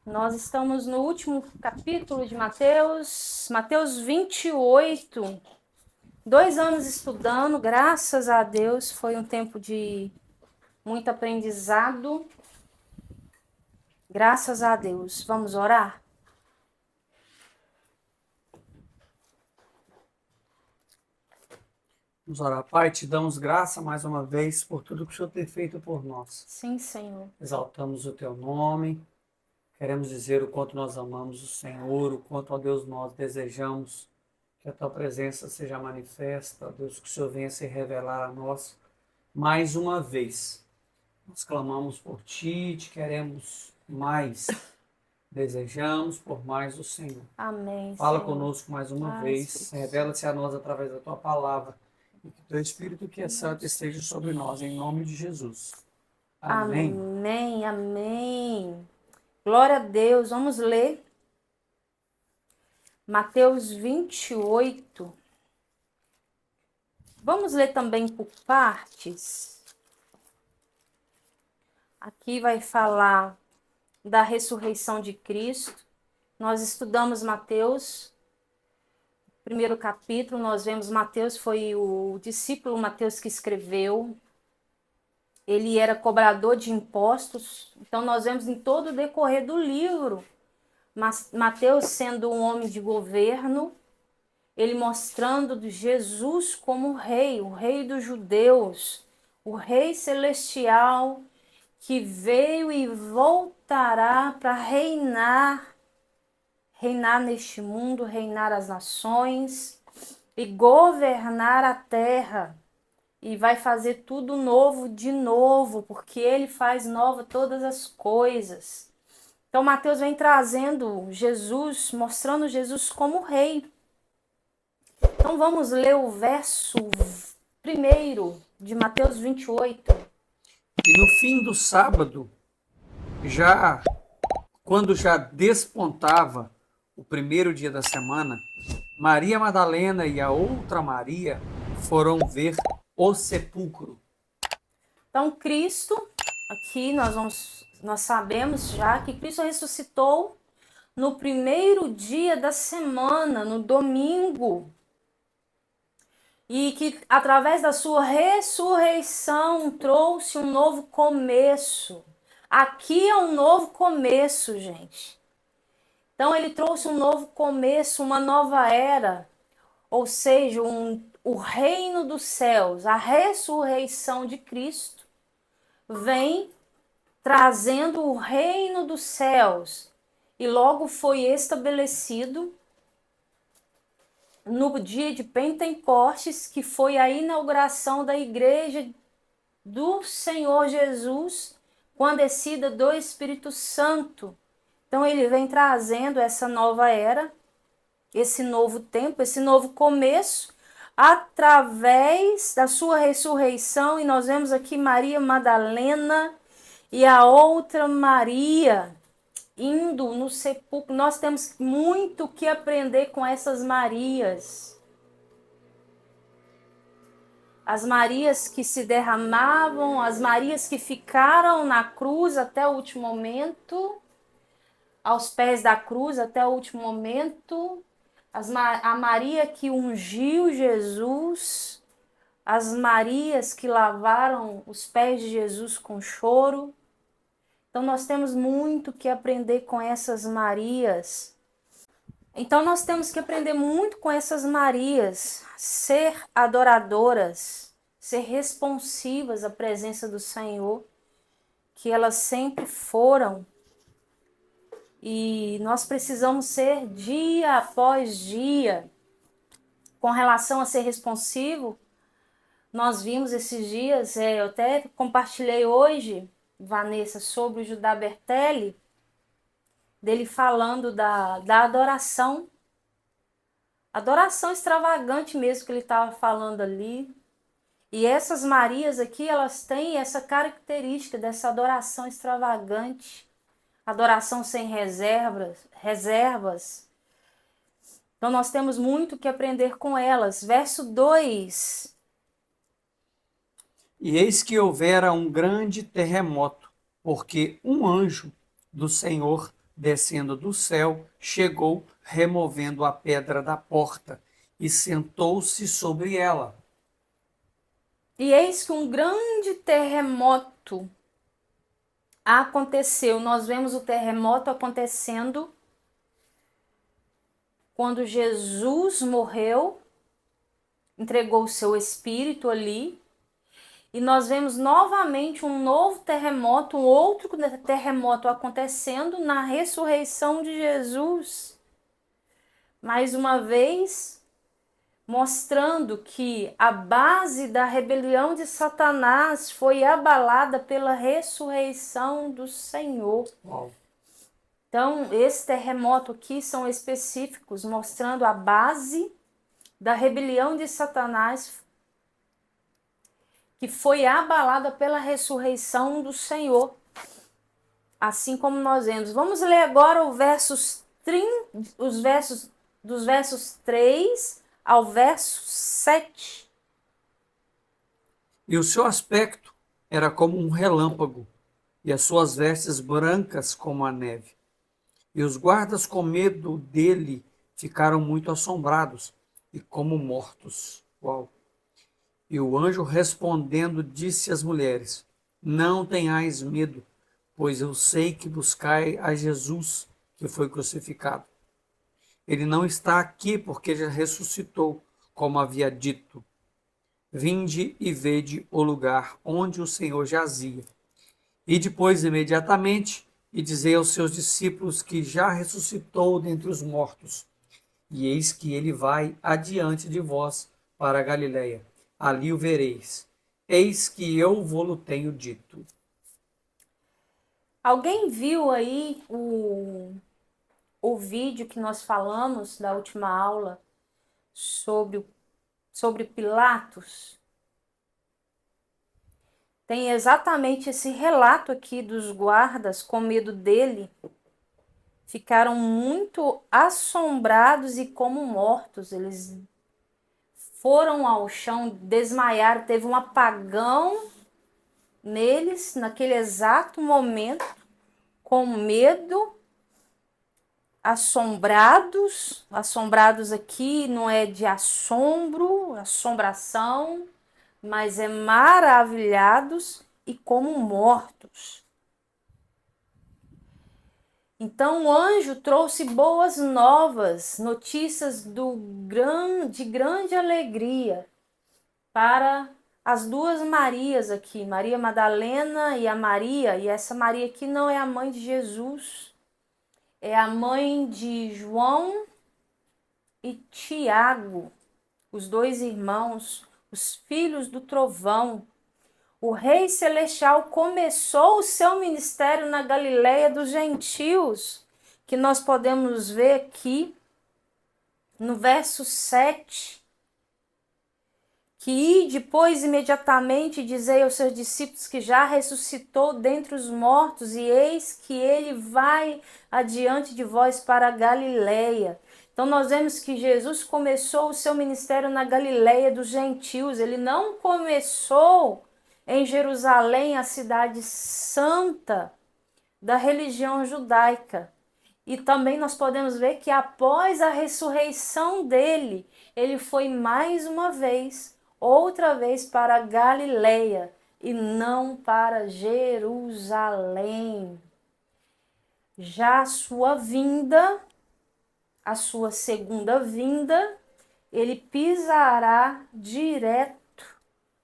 Nós estamos no último capítulo de Mateus, Mateus 28. 2 anos estudando, graças a Deus, foi um tempo de muito aprendizado. Graças a Deus. Vamos orar? Vamos orar. Pai, te damos graça mais uma vez por tudo que o Senhor tem feito por nós. Sim, Senhor. Exaltamos o teu nome, queremos dizer o quanto nós amamos o Senhor, o quanto, ó Deus, nós desejamos que a tua presença seja manifesta, ó Deus, que o Senhor venha se revelar a nós mais uma vez. Nós clamamos por ti, te queremos mais, desejamos por mais do Senhor. Amém, Fala Senhor. conosco mais uma vez, revela-se a nós através da tua palavra. E que teu Espírito que é santo esteja sobre nós, em nome de Jesus. Amém. Amém, amém. Glória a Deus. Vamos ler Mateus 28. Vamos ler também por partes. Aqui vai falar da ressurreição de Cristo. Nós estudamos Mateus, primeiro capítulo, nós vemos Mateus, foi o discípulo Mateus que escreveu. Ele era cobrador de impostos, então nós vemos em todo o decorrer do livro, Mateus sendo um homem de governo, ele mostrando Jesus como rei, o rei dos judeus, o rei celestial, que veio e voltará para reinar neste mundo, reinar as nações e governar a terra. E vai fazer tudo novo de novo, porque ele faz nova todas as coisas. Então Mateus vem trazendo Jesus, mostrando Jesus como rei. Então vamos ler o verso 1 de Mateus 28. E no fim do sábado, quando já despontava o primeiro dia da semana, Maria Madalena e a outra Maria foram ver o sepulcro. Então Cristo, aqui nós sabemos já que Cristo ressuscitou no primeiro dia da semana, no domingo. E que através da sua ressurreição trouxe um novo começo. Aqui é um novo começo, gente. Então ele trouxe um novo começo, uma nova era, ou seja, o reino dos céus, a ressurreição de Cristo vem trazendo o reino dos céus e logo foi estabelecido no dia de Pentecostes, que foi a inauguração da igreja do Senhor Jesus com a descida do Espírito Santo. Então ele vem trazendo essa nova era, esse novo tempo, esse novo começo, através da sua ressurreição. E nós vemos aqui Maria Madalena e a outra Maria indo no sepulcro. Nós temos muito que aprender com essas Marias. As Marias que se derramavam, as Marias que ficaram na cruz até o último momento, aos pés da cruz até o último momento, a Maria que ungiu Jesus, as Marias que lavaram os pés de Jesus com choro. Então nós temos muito que aprender com essas Marias. Então nós temos que aprender muito com essas Marias, ser adoradoras, ser responsivas à presença do Senhor, que elas sempre foram. E nós precisamos ser dia após dia. Com relação a ser responsivo, nós vimos esses dias, eu até compartilhei hoje, Vanessa, sobre o Judá Bertelli, dele falando da adoração. Adoração extravagante mesmo que ele estava falando ali. E essas Marias aqui, elas têm essa característica dessa adoração extravagante. Adoração sem reservas. Então nós temos muito que aprender com elas. Verso 2. E eis que houvera um grande terremoto, porque um anjo do Senhor descendo do céu, chegou, removendo a pedra da porta, e sentou-se sobre ela. E eis que um grande terremoto aconteceu. Nós vemos o terremoto acontecendo quando Jesus morreu, entregou o seu espírito ali. E nós vemos novamente um novo terremoto, um outro terremoto acontecendo na ressurreição de Jesus. Mais uma vez, mostrando que a base da rebelião de Satanás foi abalada pela ressurreição do Senhor. Uau. Então, esse terremoto aqui são específicos, mostrando a base da rebelião de Satanás, que foi abalada pela ressurreição do Senhor. Assim como nós vemos. Vamos ler agora dos versos 3 ao verso 7. E o seu aspecto era como um relâmpago, e as suas vestes brancas como a neve. E os guardas, com medo dele, ficaram muito assombrados e como mortos. Uau! E o anjo respondendo disse às mulheres: Não tenhais medo, pois eu sei que buscai a Jesus, que foi crucificado. Ele não está aqui porque já ressuscitou, como havia dito. Vinde e vede o lugar onde o Senhor jazia. E depois, imediatamente, e dizei aos seus discípulos que já ressuscitou dentre os mortos. E eis que ele vai adiante de vós para a Galiléia. Ali o vereis. Eis que eu vou-lo tenho dito. Alguém viu aí o vídeo que nós falamos da última aula sobre Pilatos? Tem exatamente esse relato aqui dos guardas com medo dele. Ficaram muito assombrados e como mortos. Eles foram ao chão, desmaiaram, teve um apagão neles naquele exato momento, com medo, assombrados. Assombrados aqui não é de assombro, assombração, mas é maravilhados e como mortos. Então o anjo trouxe boas novas, notícias de grande alegria para as duas Marias aqui, Maria Madalena e a Maria, e essa Maria aqui não é a mãe de Jesus, é a mãe de João e Tiago, os dois irmãos, os filhos do trovão. O Rei Celestial começou o seu ministério na Galileia dos gentios, que nós podemos ver aqui no verso 7, que depois imediatamente dizei aos seus discípulos que já ressuscitou dentre os mortos, e eis que ele vai adiante de vós para a Galileia. Então nós vemos que Jesus começou o seu ministério na Galileia dos gentios, ele não começou em Jerusalém, a cidade santa da religião judaica. E também nós podemos ver que após a ressurreição dele, ele foi mais uma vez, outra vez para Galileia e não para Jerusalém. Já a sua vinda, a sua segunda vinda, ele pisará direto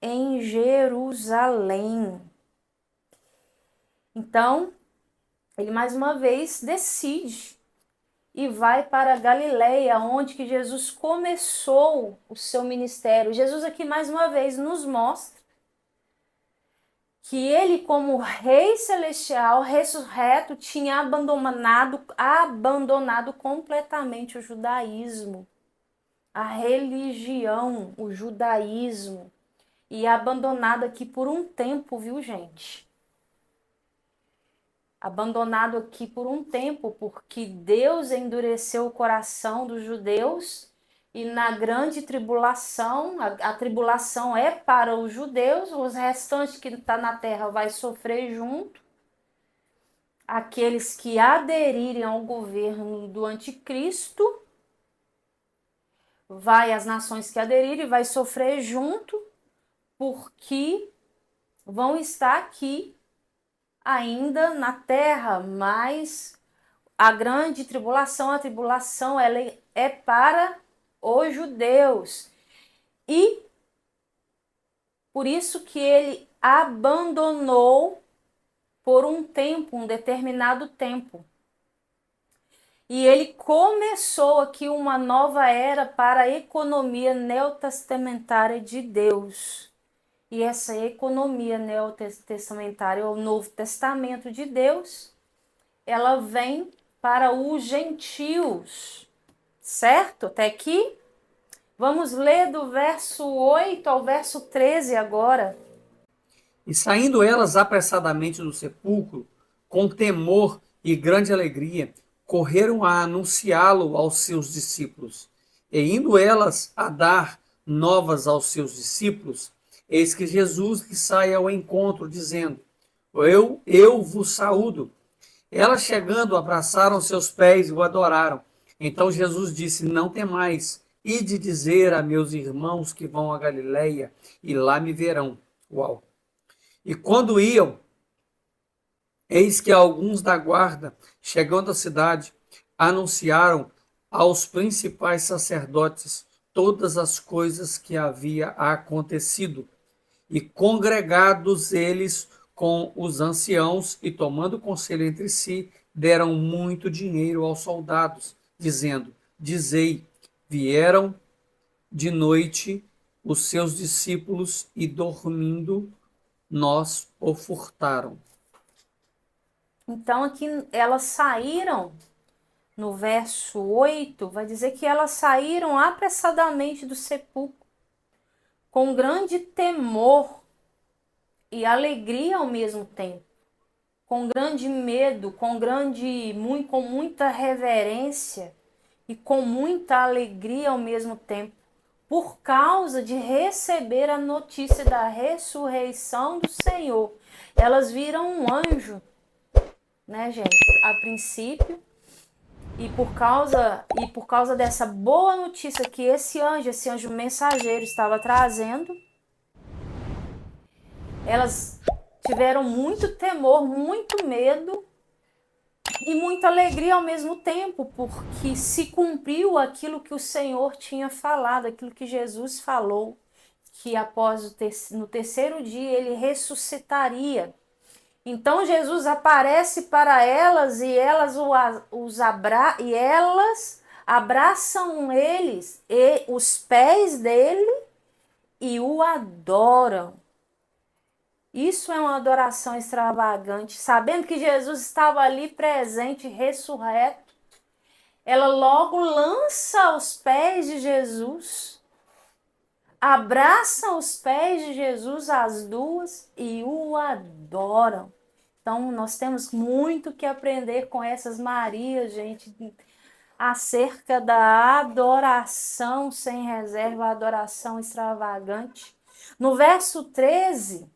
em Jerusalém. Então, ele mais uma vez decide e vai para a Galileia, onde que Jesus começou o seu ministério. Jesus aqui mais uma vez nos mostra que ele, como Rei Celestial ressurreto, tinha abandonado completamente o judaísmo, a religião, o judaísmo. E abandonado aqui por um tempo, viu, gente? Abandonado aqui por um tempo, porque Deus endureceu o coração dos judeus e na grande tribulação, a tribulação é para os judeus, os restantes que estão na terra vai sofrer junto. aqueles que aderirem ao governo do anticristo, as nações que aderirem vai sofrer junto, porque vão estar aqui ainda na terra, mas a grande tribulação, a tribulação, ela é para os judeus. E por isso que ele abandonou por um tempo, um determinado tempo. E ele começou aqui uma nova era para a economia neotestamentária de Deus. E essa economia neotestamentária, o Novo Testamento de Deus, ela vem para os gentios, certo? Até aqui? Vamos ler do verso 8 ao verso 13 agora. E saindo elas apressadamente do sepulcro, com temor e grande alegria, correram a anunciá-lo aos seus discípulos. E indo elas a dar novas aos seus discípulos, eis que Jesus lhes sai ao encontro, dizendo: Eu vos saúdo. Elas, chegando, abraçaram seus pés e o adoraram. Então Jesus disse: Não temais, ide dizer a meus irmãos que vão a Galileia, e lá me verão. Uau! E quando iam, eis que alguns da guarda, chegando à cidade, anunciaram aos principais sacerdotes todas as coisas que havia acontecido. E congregados eles com os anciãos e tomando conselho entre si, deram muito dinheiro aos soldados, dizendo: Dizei, vieram de noite os seus discípulos e dormindo nós o furtaram. Então aqui elas saíram, no verso 8, vai dizer que elas saíram apressadamente do sepulcro, com grande temor e alegria ao mesmo tempo, com grande medo, com muita reverência e com muita alegria ao mesmo tempo, por causa de receber a notícia da ressurreição do Senhor. Elas viram um anjo, né, gente, a princípio, e por causa dessa boa notícia que esse anjo mensageiro estava trazendo, elas tiveram muito temor, muito medo e muita alegria ao mesmo tempo, porque se cumpriu aquilo que o Senhor tinha falado, aquilo que Jesus falou, que no terceiro dia ele ressuscitaria. Então Jesus aparece para elas e elas abraçam eles e os pés dele e o adoram. Isso é uma adoração extravagante, sabendo que Jesus estava ali presente, ressurreto. Ela logo lança aos pés de Jesus, abraça os pés de Jesus, as duas, e o adoram. Então, nós temos muito que aprender com essas Marias, gente, acerca da adoração sem reserva, a adoração extravagante. No verso 13,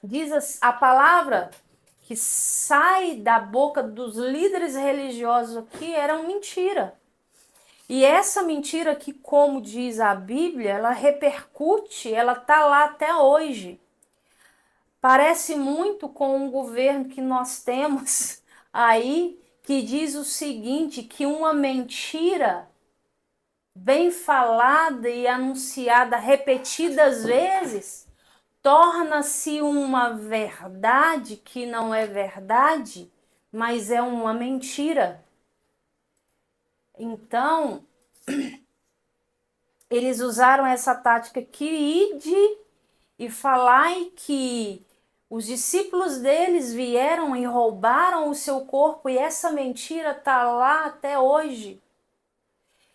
diz a palavra que sai da boca dos líderes religiosos aqui era uma mentira. E essa mentira que, como diz a Bíblia, ela repercute, ela está lá até hoje. Parece muito com um governo que nós temos aí, que diz o seguinte, que uma mentira bem falada e anunciada repetidas vezes torna-se uma verdade que não é verdade, mas é uma mentira. Então, eles usaram essa tática que ide e falai que os discípulos deles vieram e roubaram o seu corpo, e essa mentira está lá até hoje.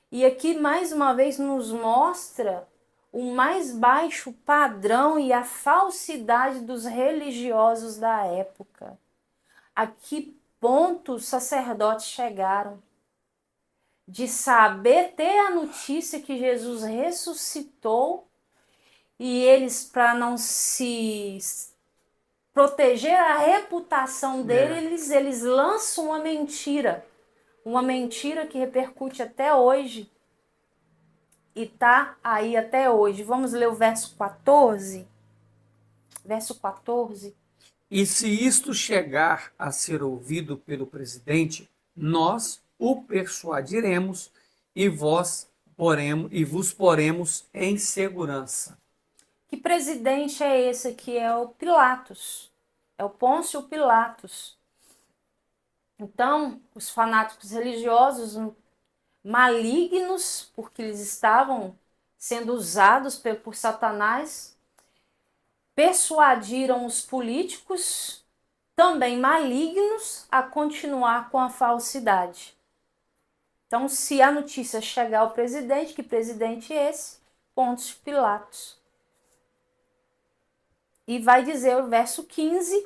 E aqui mais uma vez nos mostra o mais baixo padrão e a falsidade dos religiosos da época. A que ponto os sacerdotes chegaram de saber ter a notícia que Jesus ressuscitou, e eles, para proteger a reputação dele, É. eles lançam uma mentira que repercute até hoje e tá aí até hoje. Vamos ler o verso 14? Verso 14. E se isto chegar a ser ouvido pelo presidente, nós o persuadiremos e vos poremos em segurança. Que presidente é esse aqui? É o Pilatos. É o Pôncio Pilatos. Então, os fanáticos religiosos malignos, porque eles estavam sendo usados por Satanás, persuadiram os políticos, também malignos, a continuar com a falsidade. Então, se a notícia chegar ao presidente, que presidente é esse? Pôncio Pilatos. E vai dizer o verso 15.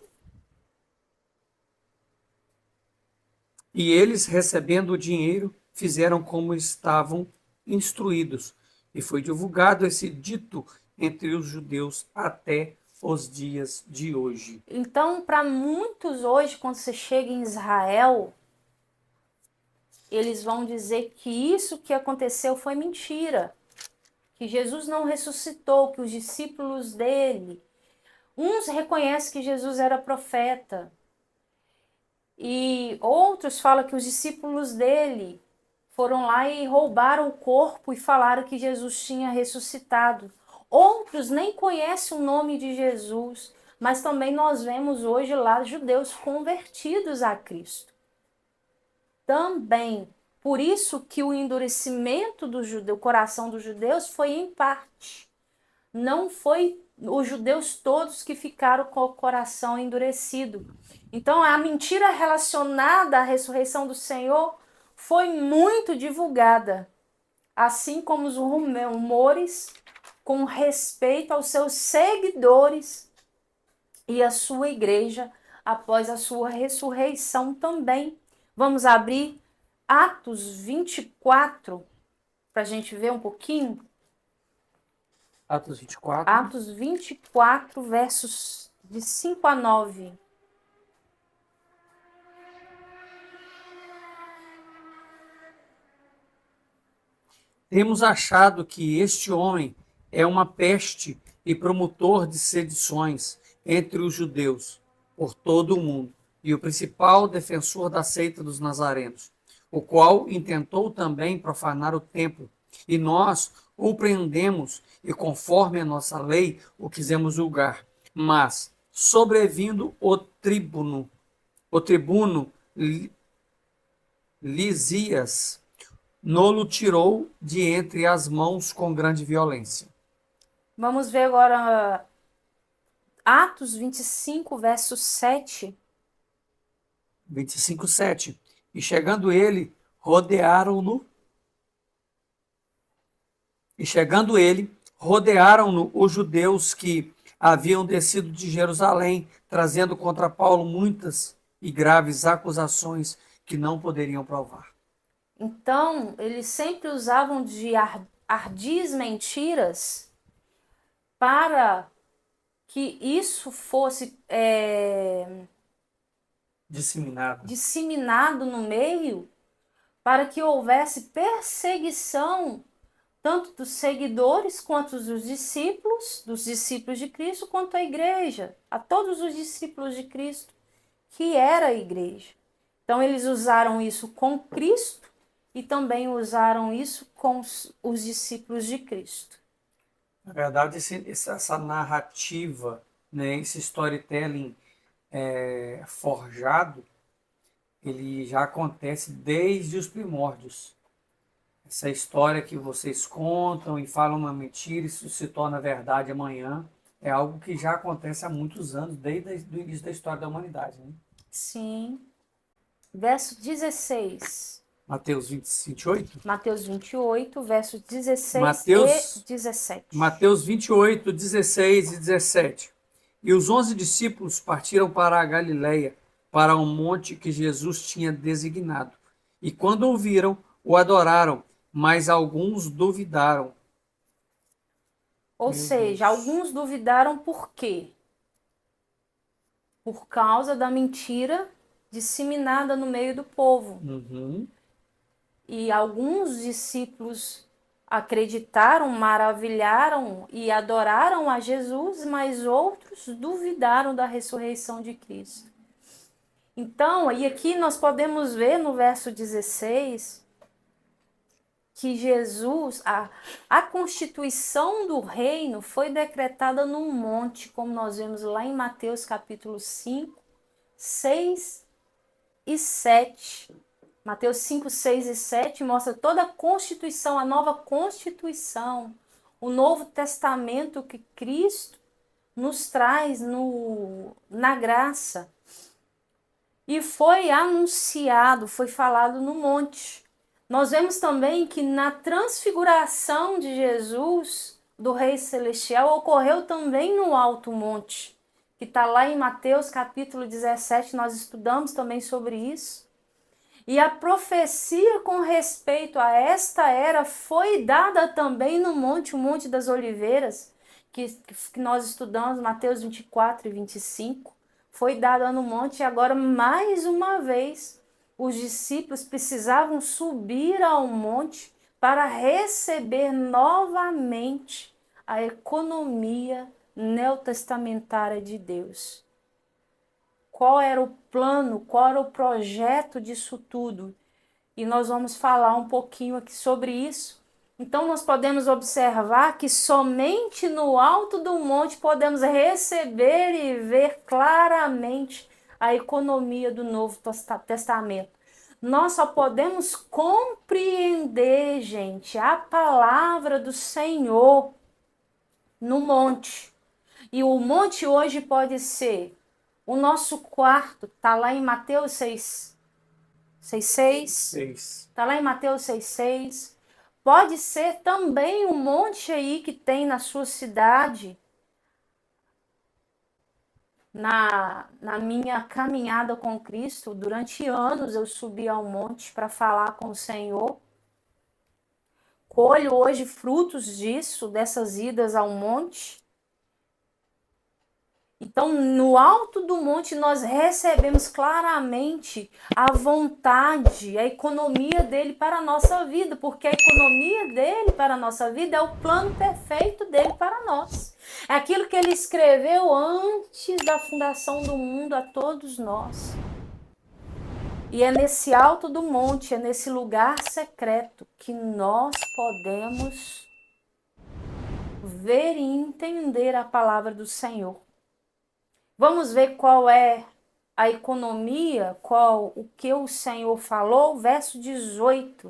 E eles, recebendo o dinheiro, fizeram como estavam instruídos. E foi divulgado esse dito entre os judeus até os dias de hoje. Então, para muitos hoje, quando você chega em Israel, eles vão dizer que isso que aconteceu foi mentira, que Jesus não ressuscitou, que os discípulos dele, uns reconhecem que Jesus era profeta, e outros falam que os discípulos dele foram lá e roubaram o corpo e falaram que Jesus tinha ressuscitado. Outros nem conhecem o nome de Jesus, mas também nós vemos hoje lá judeus convertidos a Cristo. Também, por isso que o endurecimento do coração dos judeus foi em parte. Não foi os judeus todos que ficaram com o coração endurecido. Então, a mentira relacionada à ressurreição do Senhor foi muito divulgada, assim como os rumores com respeito aos seus seguidores e à sua igreja após a sua ressurreição também. Vamos abrir Atos 24 para a gente ver um pouquinho. Atos 24. Atos 24, versos de 5 a 9. Temos achado que este homem é uma peste e promotor de sedições entre os judeus por todo o mundo, e o principal defensor da seita dos nazarenos, o qual intentou também profanar o templo, e nós o prendemos e, conforme a nossa lei, o quisemos julgar. Mas, sobrevindo o tribuno Lisias, nolo tirou de entre as mãos com grande violência. Vamos ver agora Atos 25, verso 7. 25:7. E chegando ele, rodearam-no. E chegando ele, rodearam-no os judeus que haviam descido de Jerusalém, trazendo contra Paulo muitas e graves acusações que não poderiam provar. Então, eles sempre usavam de ardis mentiras para que isso fosse disseminado no meio, para que houvesse perseguição tanto dos seguidores quanto dos discípulos de Cristo, quanto a igreja, a todos os discípulos de Cristo, que era a igreja. Então, eles usaram isso com Cristo e também usaram isso com os discípulos de Cristo. Na verdade, essa narrativa, né, esse storytelling forjado, ele já acontece desde os primórdios. Essa história que vocês contam e falam uma mentira, isso se torna verdade amanhã, é algo que já acontece há muitos anos, desde o início da história da humanidade. Né? Sim. Verso 16. Mateus 28? Mateus 28, versos 16 e 17. Mateus 28, 16 e 17. E os 11 discípulos partiram para a Galileia, para um monte que Jesus tinha designado. E quando o viram, o adoraram, mas alguns duvidaram. Ou seja, alguns duvidaram por quê? por causa da mentira disseminada no meio do povo. Uhum. E alguns discípulos acreditaram, maravilharam e adoraram a Jesus, mas outros duvidaram da ressurreição de Cristo. Então, e aqui nós podemos ver no verso 16 que Jesus, a constituição do reino foi decretada num monte, como nós vemos lá em Mateus capítulo 5, 6 e 7. Mateus 5, 6 e 7 mostra toda a constituição, a nova constituição, o novo testamento que Cristo nos traz na graça. E foi anunciado, foi falado no monte. Nós vemos também que na transfiguração de Jesus, do Rei Celestial, ocorreu também no alto monte, que está lá em Mateus capítulo 17, nós estudamos também sobre isso. E a profecia com respeito a esta era foi dada também no monte, o Monte das Oliveiras, que nós estudamos, Mateus 24 e 25. Foi dada no monte e agora, mais uma vez, os discípulos precisavam subir ao monte para receber novamente a economia neotestamentária de Deus. Qual era o plano, qual era o projeto disso tudo? E nós vamos falar um pouquinho aqui sobre isso. Então, nós podemos observar que somente no alto do monte podemos receber e ver claramente a economia do Novo Testamento. Nós só podemos compreender, gente, a palavra do Senhor no monte. E o monte hoje pode ser o nosso quarto, está lá em Mateus 6,6. Está lá em Mateus 6,6. Pode ser também um monte aí que tem na sua cidade. Na minha caminhada com Cristo, durante anos eu subi ao monte para falar com o Senhor. Colho hoje frutos disso, dessas idas ao monte. Então, no alto do monte, nós recebemos claramente a vontade, a economia dele para a nossa vida, porque a economia dele para a nossa vida é o plano perfeito dele para nós. É aquilo que ele escreveu antes da fundação do mundo a todos nós. E é nesse alto do monte, é nesse lugar secreto que nós podemos ver e entender a palavra do Senhor. Vamos ver qual é a economia, o que o Senhor falou, verso 18.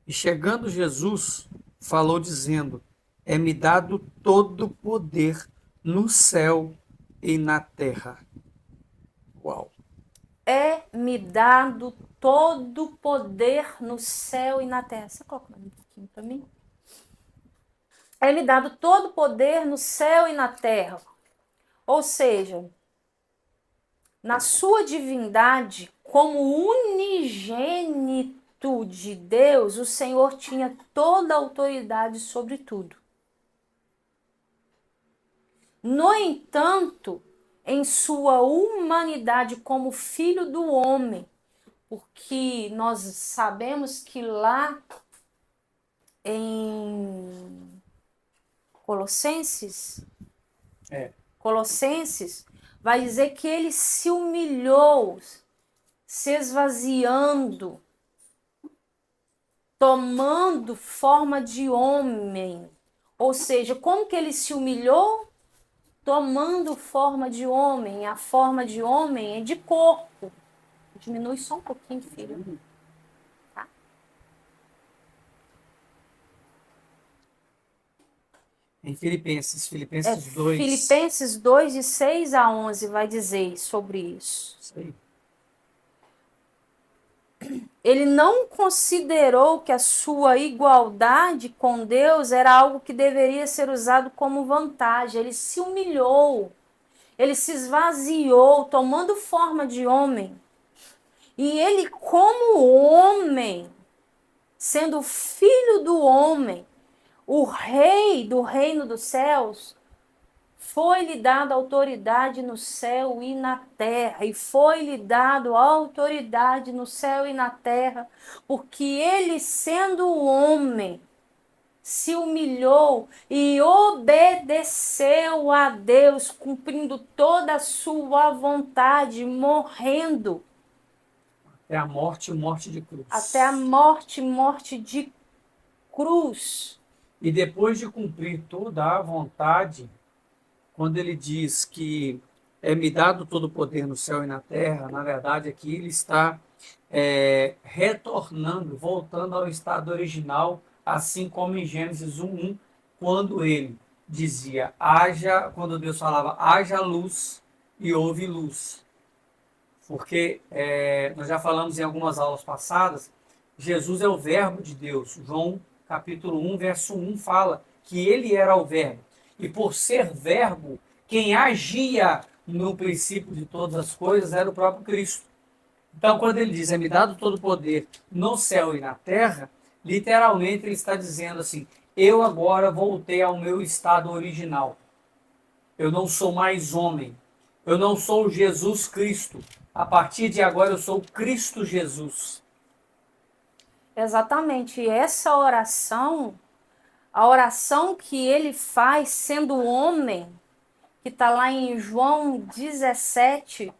E chegando Jesus, falou dizendo: é-me dado todo o poder no céu e na terra. Uau! É-me dado todo o poder no céu e na terra. Você coloca um pouquinho para mim? É-me dado todo o poder no céu e na terra. Ou seja, na sua divindade, como unigênito de Deus, o Senhor tinha toda a autoridade sobre tudo. No entanto, em sua humanidade como filho do homem, porque nós sabemos que lá em Colossenses, vai dizer que ele se humilhou, se esvaziando, tomando forma de homem. Ou seja, como que ele se humilhou? Tomando forma de homem. A forma de homem é de corpo. Diminui só um pouquinho, filho. Tá? Em Filipenses 2. Filipenses 2, de 6 a 11, vai dizer sobre isso. Isso aí. Ele não considerou que a sua igualdade com Deus era algo que deveria ser usado como vantagem. Ele se humilhou, ele se esvaziou, tomando forma de homem. E ele, como homem, sendo filho do homem, o rei do reino dos céus, Foi-lhe dada autoridade no céu e na terra, e foi-lhe dado autoridade no céu e na terra, porque ele, sendo homem, se humilhou e obedeceu a Deus, cumprindo toda a sua vontade, morrendo É a morte, morte de cruz. até a morte, morte de cruz. E depois de cumprir toda a vontade, quando ele diz que me dado todo o poder no céu e na terra, na verdade aqui ele está retornando, voltando ao estado original, assim como em Gênesis 1:1, quando ele dizia, quando Deus falava, haja luz e houve luz. Porque nós já falamos em algumas aulas passadas, Jesus é o verbo de Deus. João capítulo 1, verso 1 fala que ele era o verbo. E por ser verbo, quem agia no princípio de todas as coisas era o próprio Cristo. Então, quando ele diz, me dado todo o poder no céu e na terra, literalmente ele está dizendo assim, eu agora voltei ao meu estado original. Eu não sou mais homem. Eu não sou Jesus Cristo. A partir de agora eu sou Cristo Jesus. Exatamente. E essa oração, a oração que ele faz sendo homem, que está lá em João 17,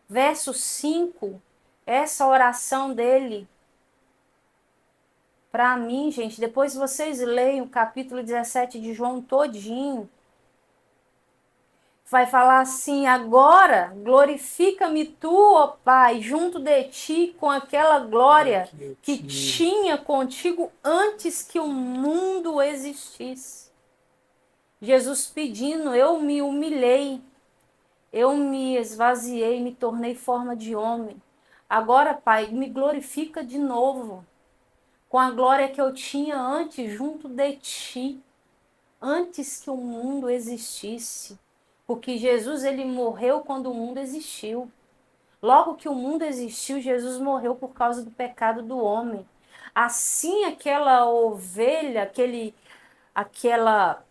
verso 5, essa oração dele, para mim, gente, depois vocês leem o capítulo 17 de João todinho, vai falar assim, agora glorifica-me tu, ó Pai, junto de ti com aquela glória que tinha contigo antes que o mundo existisse. Jesus pedindo, eu me humilhei, eu me esvaziei, me tornei forma de homem. Agora, Pai, me glorifica de novo, com a glória que eu tinha antes junto de ti, antes que o mundo existisse. Porque Jesus, ele morreu quando o mundo existiu. Logo que o mundo existiu, Jesus morreu por causa do pecado do homem. Assim, aquela ovelha, aquela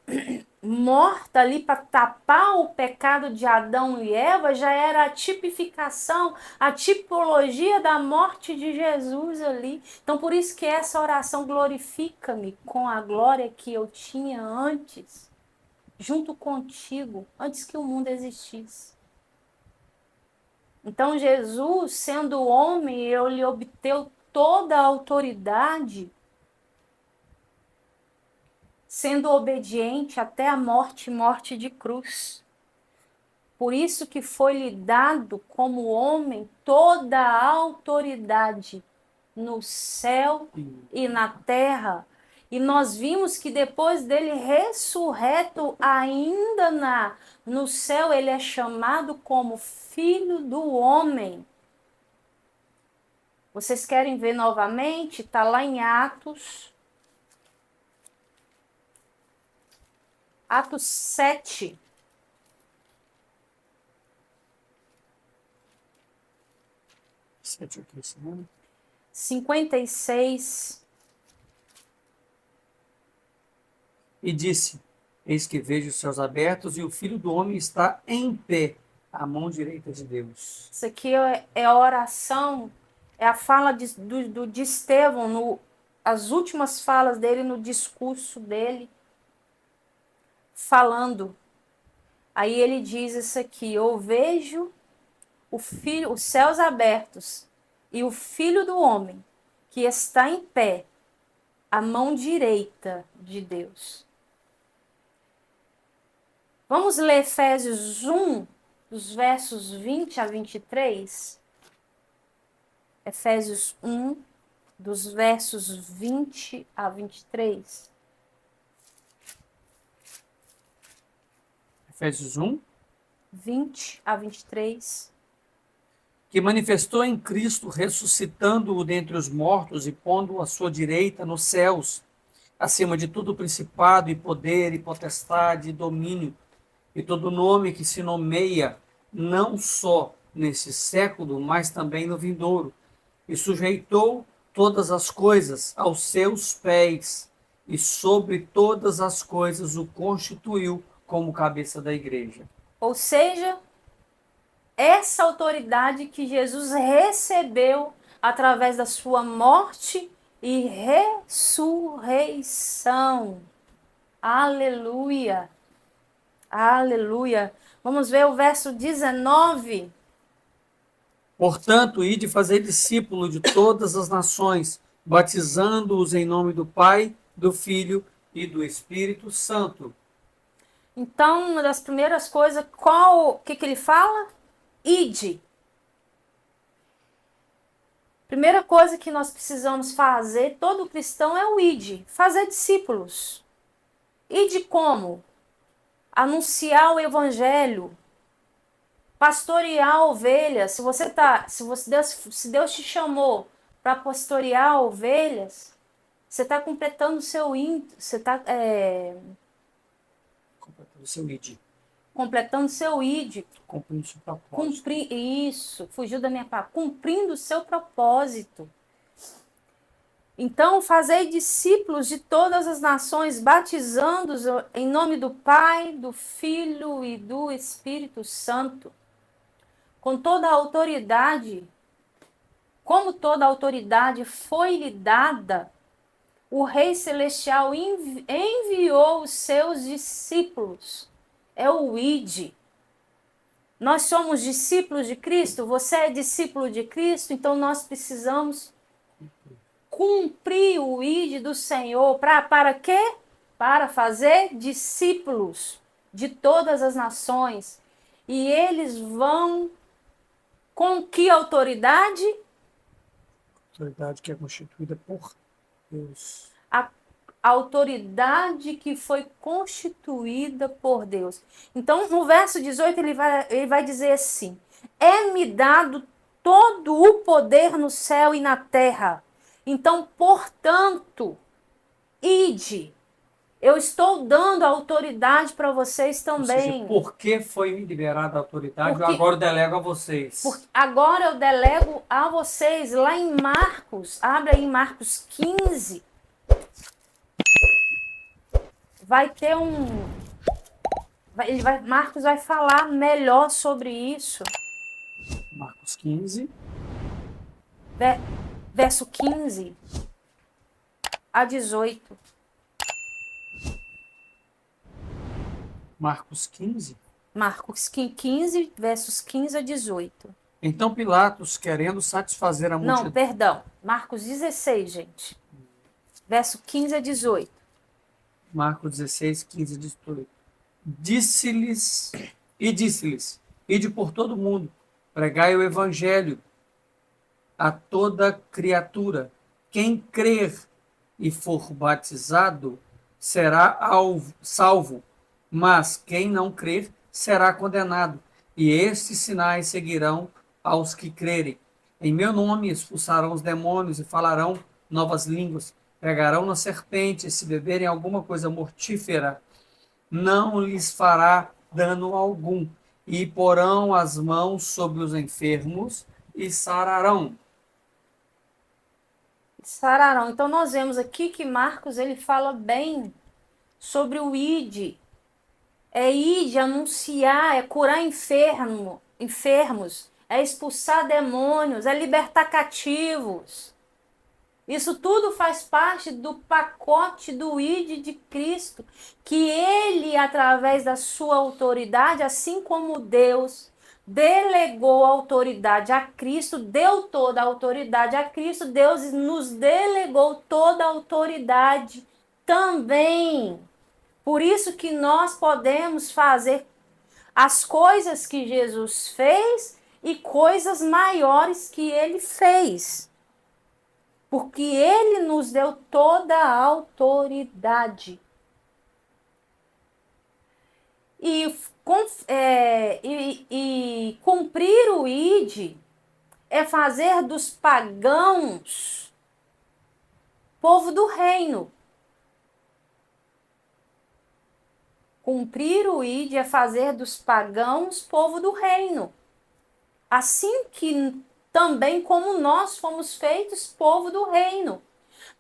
morta ali para tapar o pecado de Adão e Eva, já era a tipificação, a tipologia da morte de Jesus ali. Então, por isso que essa oração glorifica-me com a glória que eu tinha antes, junto contigo, antes que o mundo existisse. Então, Jesus, sendo homem, ele obteve toda a autoridade, sendo obediente até a morte, morte de cruz. Por isso que foi-lhe dado como homem toda a autoridade no céu e na terra. E nós vimos que depois dele ressurreto ainda no céu, ele é chamado como Filho do Homem. Vocês querem ver novamente? Está lá em Atos. Atos 7. Sete aqui, semana. 56. E disse, eis que vejo os céus abertos e o Filho do Homem está em pé, à mão direita de Deus. Isso aqui é a oração, é a fala de Estevão, as últimas falas dele no discurso dele, falando. Aí ele diz isso aqui, eu vejo os céus abertos e o Filho do Homem que está em pé, à mão direita de Deus. Vamos ler Efésios 1, dos versos 20 a 23? Efésios 1, dos versos 20 a 23. Efésios 1. 20 a 23. Que manifestou em Cristo, ressuscitando-o dentre os mortos e pondo-o à sua direita nos céus, acima de todo principado e poder e potestade e domínio, e todo nome que se nomeia, não só nesse século, mas também no vindouro, e sujeitou todas as coisas aos seus pés, e sobre todas as coisas o constituiu como cabeça da igreja. Ou seja, essa autoridade que Jesus recebeu através da sua morte e ressurreição. Aleluia! Aleluia! Vamos ver o verso 19. Portanto, ide fazer discípulo de todas as nações, batizando-os em nome do Pai, do Filho e do Espírito Santo. Então, uma das primeiras coisas, o que ele fala? Ide. Primeira coisa que nós precisamos fazer, todo cristão, é o ide, fazer discípulos. Ide como? Anunciar o evangelho, pastorear ovelhas. Se Deus te chamou para pastorear ovelhas, você está completando o seu você está Completando o seu id. completando o seu id. Cumprindo o seu propósito. Isso, fugiu da minha palavra. Cumprindo o seu propósito. Então, fazei discípulos de todas as nações, batizando-os em nome do Pai, do Filho e do Espírito Santo, com toda a autoridade. Como toda a autoridade foi-lhe dada, o Rei Celestial enviou os seus discípulos. É o ide. Nós somos discípulos de Cristo, você é discípulo de Cristo, então nós precisamos cumprir o ide do Senhor. Para quê? Para fazer discípulos de todas as nações. E eles vão com que autoridade? Autoridade que é constituída por Deus. A autoridade que foi constituída por Deus. Então, no verso 18, ele vai dizer assim: é-me dado todo o poder no céu e na terra. Então, portanto, ide. Eu estou dando autoridade para vocês também. Ou seja, porque foi me liberada a autoridade, eu agora delego a vocês. Agora eu delego a vocês. Lá em Marcos, abre aí Marcos 15. Vai ter Marcos vai falar melhor sobre isso. Marcos 15. Verso 15 a 18. Marcos 15. Marcos 15, versos 15 a 18. Então Pilatos, querendo satisfazer a multidão... Não, perdão. Marcos 16, gente. Verso 15 a 18. Marcos 16, 15 a 18. Disse-lhes, ide por todo mundo, pregai o evangelho a toda criatura. Quem crer e for batizado será salvo, mas quem não crer será condenado. E estes sinais seguirão aos que crerem. Em meu nome expulsarão os demônios e falarão novas línguas. Pegarão na serpente, e se beberem alguma coisa mortífera, não lhes fará dano algum. E porão as mãos sobre os enfermos e sararão. Sararão. Então nós vemos aqui que Marcos ele fala bem sobre o ide. É ide, anunciar, é curar enfermos, é expulsar demônios, é libertar cativos. Isso tudo faz parte do pacote do ide de Cristo, que ele, através da sua autoridade, assim como Deus delegou a autoridade a Cristo, deu toda a autoridade a Cristo, Deus nos delegou toda a autoridade também. Por isso que nós podemos fazer as coisas que Jesus fez e coisas maiores que ele fez. Porque ele nos deu toda a autoridade. E cumprir o ide é fazer dos pagãos povo do reino. Cumprir o ide é fazer dos pagãos povo do reino. Assim que também como nós fomos feitos povo do reino.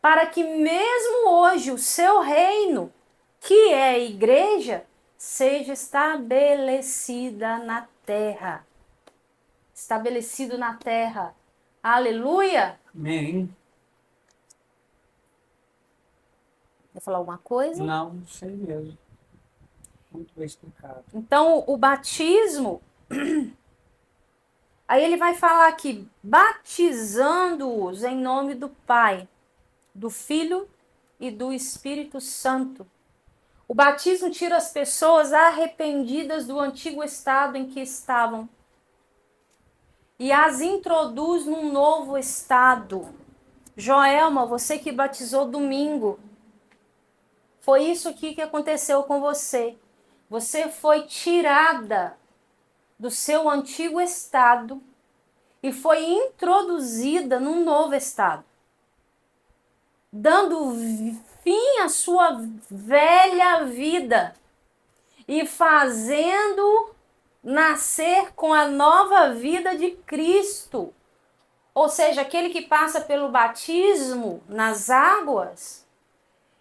Para que mesmo hoje o seu reino, que é a igreja, seja estabelecida na terra. Estabelecido na terra. Aleluia! Amém. Quer falar alguma coisa? Não sei mesmo. Muito bem explicado. Então, o batismo, aí ele vai falar aqui, batizando-os em nome do Pai, do Filho e do Espírito Santo. O batismo tira as pessoas arrependidas do antigo estado em que estavam e as introduz num novo estado. Joelma, você que batizou domingo, foi isso aqui que aconteceu com você. Você foi tirada do seu antigo estado e foi introduzida num novo estado, dando fim à sua velha vida e fazendo nascer com a nova vida de Cristo. Ou seja, aquele que passa pelo batismo nas águas,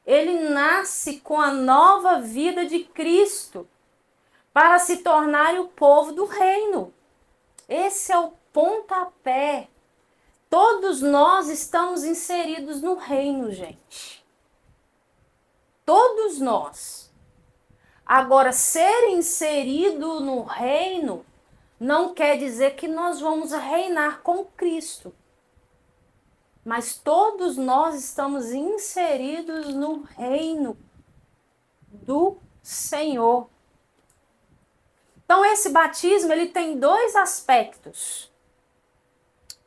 ele nasce com a nova vida de Cristo para se tornar o povo do reino. Esse é o pontapé. Todos nós estamos inseridos no reino, gente. Todos nós. Agora, ser inserido no reino não quer dizer que nós vamos reinar com Cristo. Mas todos nós estamos inseridos no reino do Senhor. Então, esse batismo, ele tem dois aspectos.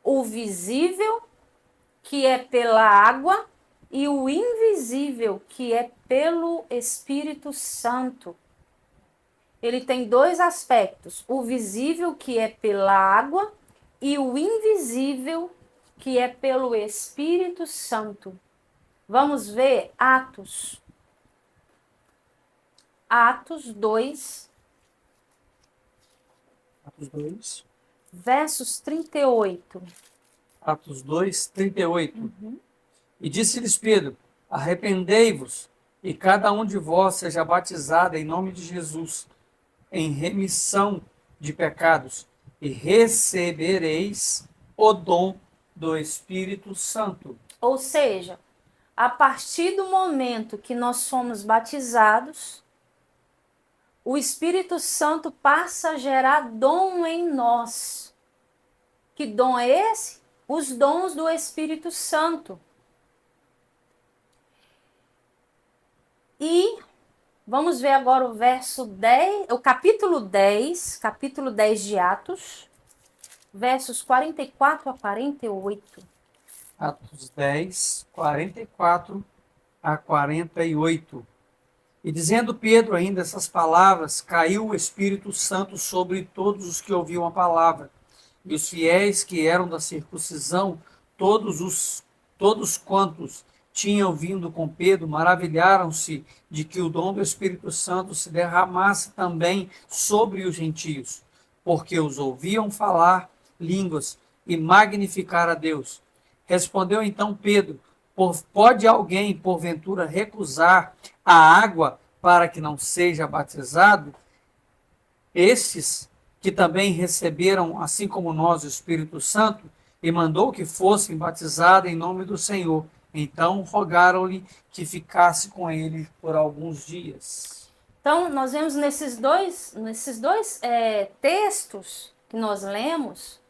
O visível, que é pela água, e o invisível, que é pelo Espírito Santo. Ele tem dois aspectos. O visível, que é pela água, e o invisível, que é pelo Espírito Santo. Vamos ver Atos. Atos 2, Atos 2. versos 38. Atos 2, 38. E disse-lhes Pedro: arrependei-vos, e cada um de vós seja batizado em nome de Jesus, em remissão de pecados, e recebereis o dom do Espírito Santo. Ou seja, a partir do momento que nós somos batizados, o Espírito Santo passa a gerar dom em nós. Que dom é esse? Os dons do Espírito Santo. E vamos ver agora o verso 10, o capítulo 10 de Atos, versos 44 a 48. Atos 10, 44 a 48. E dizendo Pedro ainda essas palavras, caiu o Espírito Santo sobre todos os que ouviam a palavra. E os fiéis que eram da circuncisão, todos quantos tinham vindo com Pedro, maravilharam-se de que o dom do Espírito Santo se derramasse também sobre os gentios, porque os ouviam falar línguas e magnificar a Deus. Respondeu então Pedro: pode alguém, porventura, recusar a água para que não seja batizado? Estes que também receberam, assim como nós, o Espírito Santo, e mandou que fossem batizados em nome do Senhor. Então rogaram-lhe que ficasse com ele por alguns dias. Então, nós vemos nesses dois textos que nós lemos,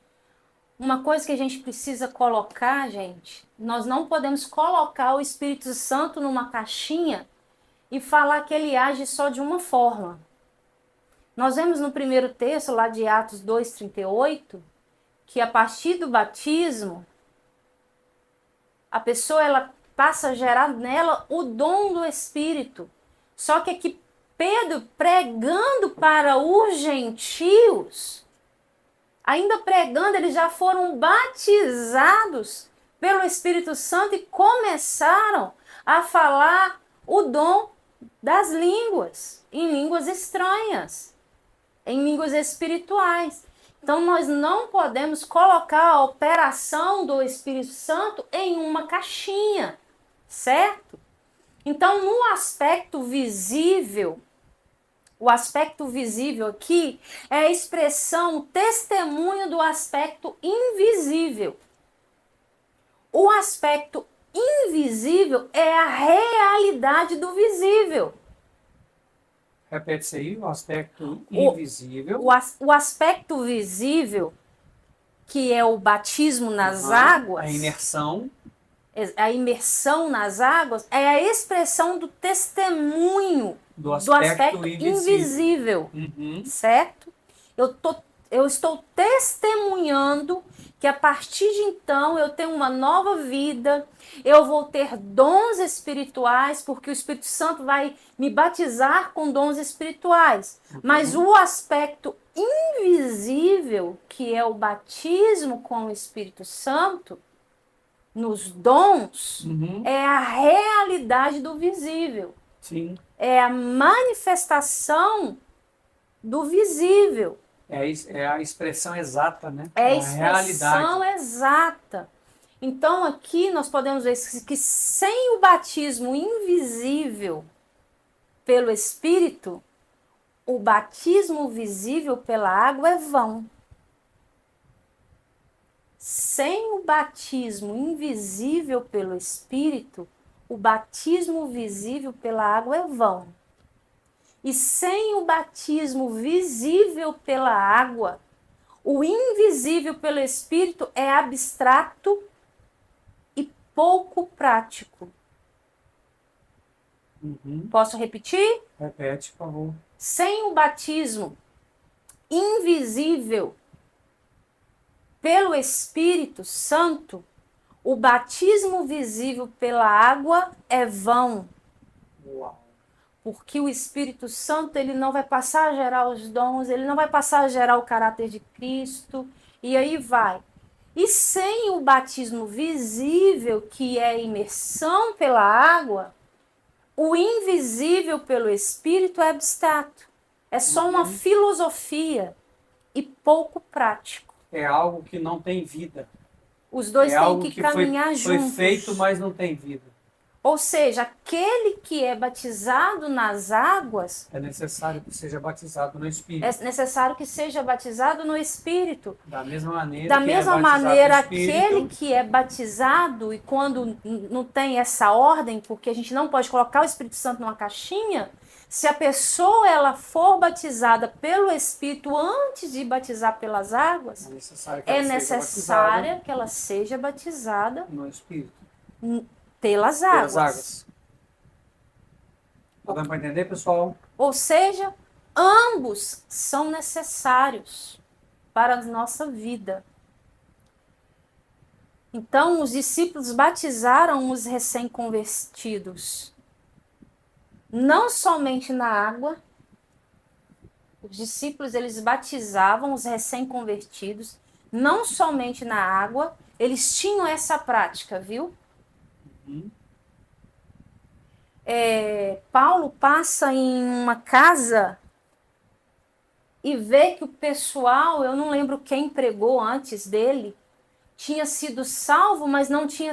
uma coisa que a gente precisa colocar, gente, nós não podemos colocar o Espírito Santo numa caixinha e falar que ele age só de uma forma. Nós vemos no primeiro texto, lá de Atos 2:38, que a partir do batismo, a pessoa ela passa a gerar nela o dom do Espírito. Só que aqui Pedro, pregando para os gentios, ainda pregando, eles já foram batizados pelo Espírito Santo e começaram a falar o dom das línguas, em línguas estranhas, em línguas espirituais. Então, nós não podemos colocar a operação do Espírito Santo em uma caixinha, certo? Então, no aspecto visível, O aspecto visível aqui é a expressão, o testemunho do aspecto invisível. O aspecto invisível é a realidade do visível. Repete isso aí, o aspecto invisível. O aspecto visível, que é o batismo nas águas, a imersão nas águas, é a expressão do testemunho do aspecto invisível. Certo? Eu estou testemunhando que a partir de então eu tenho uma nova vida, eu vou ter dons espirituais, porque o Espírito Santo vai me batizar com dons espirituais. Mas o aspecto invisível, que é o batismo com o Espírito Santo, nos dons, é a realidade do visível. Sim. É a manifestação do visível. É a expressão exata, né? É a expressão exata. Então, aqui nós podemos ver que sem o batismo invisível pelo Espírito, o batismo visível pela água é vão. Sem o batismo invisível pelo Espírito, o batismo visível pela água é vão. E sem o batismo visível pela água, o invisível pelo Espírito é abstrato e pouco prático. Posso repetir? Repete, por favor. Sem o batismo invisível pelo Espírito Santo, o batismo visível pela água é vão. Uau. Porque o Espírito Santo, ele não vai passar a gerar os dons, ele não vai passar a gerar o caráter de Cristo, e aí vai. E sem o batismo visível, que é a imersão pela água, o invisível pelo Espírito é abstrato. É só uma filosofia e pouco prático. É algo que não tem vida. Os dois têm que caminhar juntos. Foi feito, mas não tem vida. Ou seja, aquele que é batizado nas águas... É necessário que seja batizado no Espírito. É necessário que seja batizado no Espírito. Da mesma maneira, aquele que é batizado, e quando não tem essa ordem, porque a gente não pode colocar o Espírito Santo numa caixinha, se a pessoa ela for batizada pelo Espírito antes de batizar pelas águas, é necessário que ela seja batizada no Espírito. Pelas águas. Tá dando para entender, pessoal? Ou seja, ambos são necessários para a nossa vida. Então, os discípulos batizaram os recém-convertidos, não somente na água. Os discípulos, eles batizavam os recém-convertidos, não somente na água. Eles tinham essa prática, viu? Paulo passa em uma casa e vê que o pessoal, eu não lembro quem pregou antes dele, tinha sido salvo, mas não tinha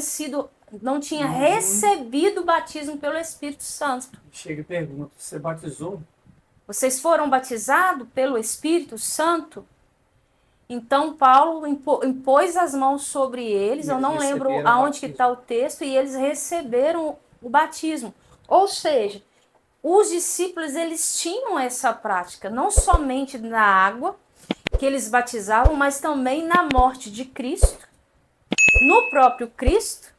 recebido o batismo pelo Espírito Santo. Chega e pergunta, você batizou? Vocês foram batizados pelo Espírito Santo? Então Paulo impôs as mãos sobre eles, eu não lembro aonde que está o texto, e eles receberam o batismo. Ou seja, os discípulos, eles tinham essa prática, não somente na água que eles batizavam, mas também na morte de Cristo, no próprio Cristo,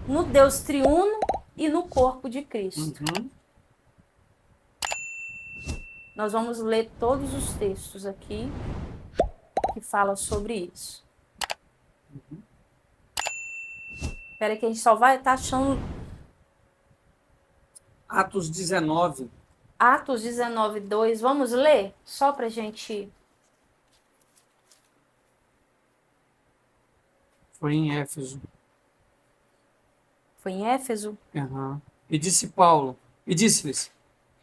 no Deus triuno e no corpo de Cristo. Nós vamos ler todos os textos aqui que falam sobre isso. Espera que a gente só vai estar achando... Atos 19. Atos 19, 2. Vamos ler? Só para a gente... Foi em Éfeso. Foi em Éfeso? E disse Paulo, e disse-lhes,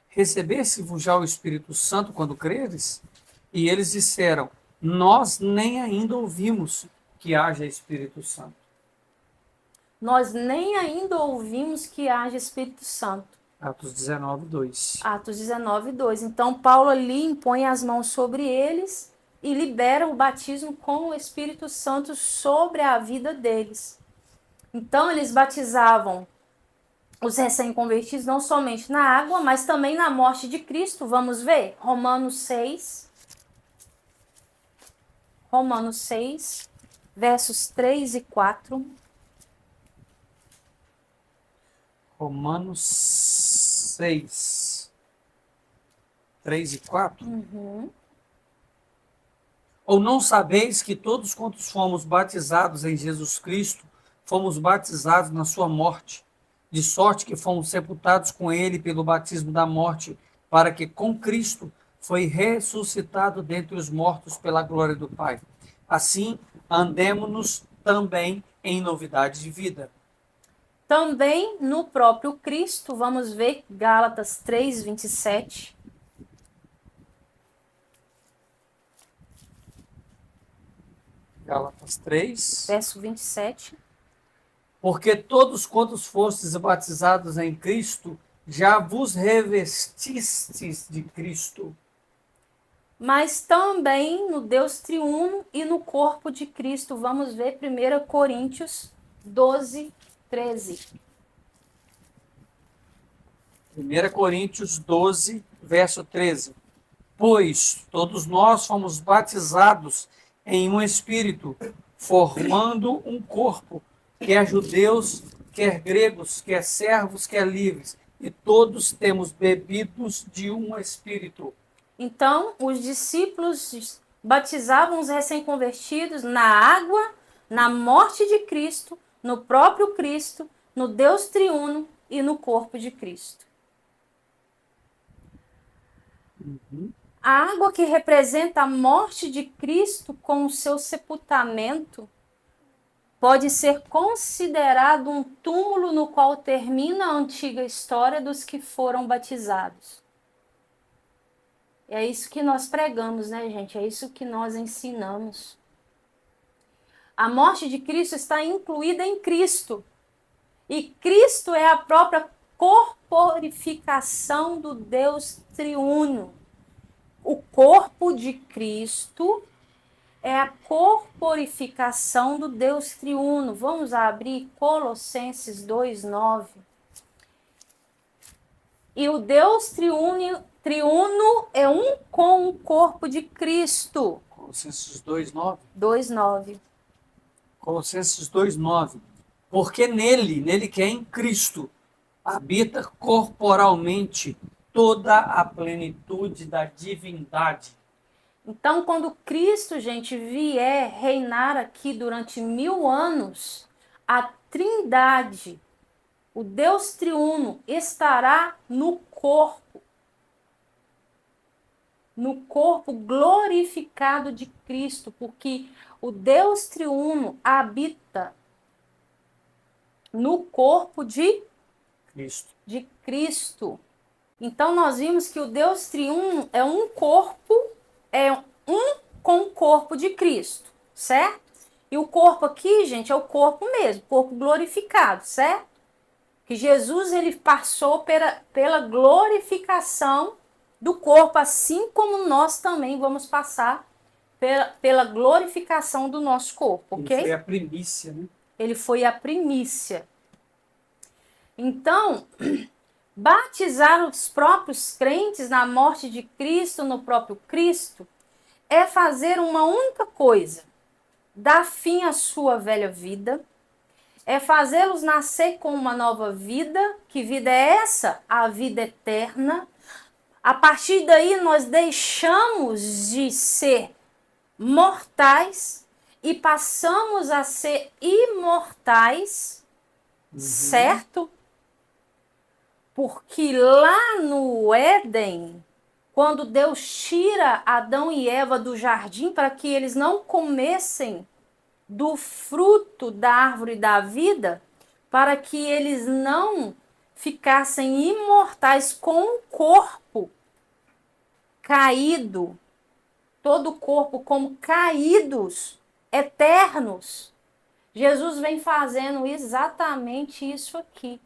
recebesse-vos já o Espírito Santo quando creres? E eles disseram, nós nem ainda ouvimos que haja Espírito Santo. Nós nem ainda ouvimos que haja Espírito Santo. Atos 19, 2. Atos 19, 2. Então, Paulo ali impõe as mãos sobre eles e libera o batismo com o Espírito Santo sobre a vida deles. Então, eles batizavam os recém-convertidos não somente na água, mas também na morte de Cristo. Vamos ver? Romanos 6, versos 3 e 4. Romanos 6, 3 e 4. Ou não sabeis que todos quantos fomos batizados em Jesus Cristo, fomos batizados na sua morte, de sorte que fomos sepultados com ele pelo batismo da morte, para que com Cristo foi ressuscitado dentre os mortos pela glória do Pai. Assim, andemo-nos também em novidade de vida. Também no próprio Cristo, vamos ver Gálatas 3, 27. Gálatas 3. Verso 27. Porque todos quantos fostes batizados em Cristo, já vos revestistes de Cristo. Mas também no Deus triuno e no corpo de Cristo. Vamos ver 1 Coríntios 12, 13. 1 Coríntios 12, verso 13. Pois todos nós fomos batizados em um espírito, formando um corpo, quer judeus, quer gregos, quer servos, quer livres, e todos temos bebidos de um espírito. Então, os discípulos batizavam os recém-convertidos na água, na morte de Cristo, no próprio Cristo, no Deus triuno e no corpo de Cristo. A água que representa a morte de Cristo com o seu sepultamento pode ser considerado um túmulo no qual termina a antiga história dos que foram batizados. É isso que nós pregamos, né, gente? É isso que nós ensinamos. A morte de Cristo está incluída em Cristo. E Cristo é a própria corporificação do Deus triuno. O corpo de Cristo é a corporificação do Deus triuno. Vamos abrir Colossenses 2:9. E o Deus triuno é um com o corpo de Cristo. Colossenses 2:9. 2:9. Colossenses 2:9. Porque nele que é em Cristo, habita corporalmente toda a plenitude da divindade. Então, quando Cristo, gente, vier reinar aqui durante 1000 anos, a Trindade, o Deus triuno, estará no corpo glorificado de Cristo, porque o Deus triuno habita no corpo de Cristo. Então, nós vimos que o Deus triuno é um corpo, é um com o corpo de Cristo, certo? E o corpo aqui, gente, é o corpo mesmo, corpo glorificado, certo? Que Jesus, ele passou pela glorificação do corpo, assim como nós também vamos passar pela glorificação do nosso corpo, ok? Ele foi a primícia, né? Ele foi a primícia. Então, batizar os próprios crentes na morte de Cristo, no próprio Cristo, é fazer uma única coisa: dar fim à sua velha vida, é fazê-los nascer com uma nova vida. Que vida é essa? A vida eterna. A partir daí, nós deixamos de ser mortais e passamos a ser imortais, certo? Porque lá no Éden, quando Deus tira Adão e Eva do jardim para que eles não comessem do fruto da árvore da vida, para que eles não ficassem imortais com o corpo caído, todo o corpo como caídos, eternos. Jesus vem fazendo exatamente isso aqui,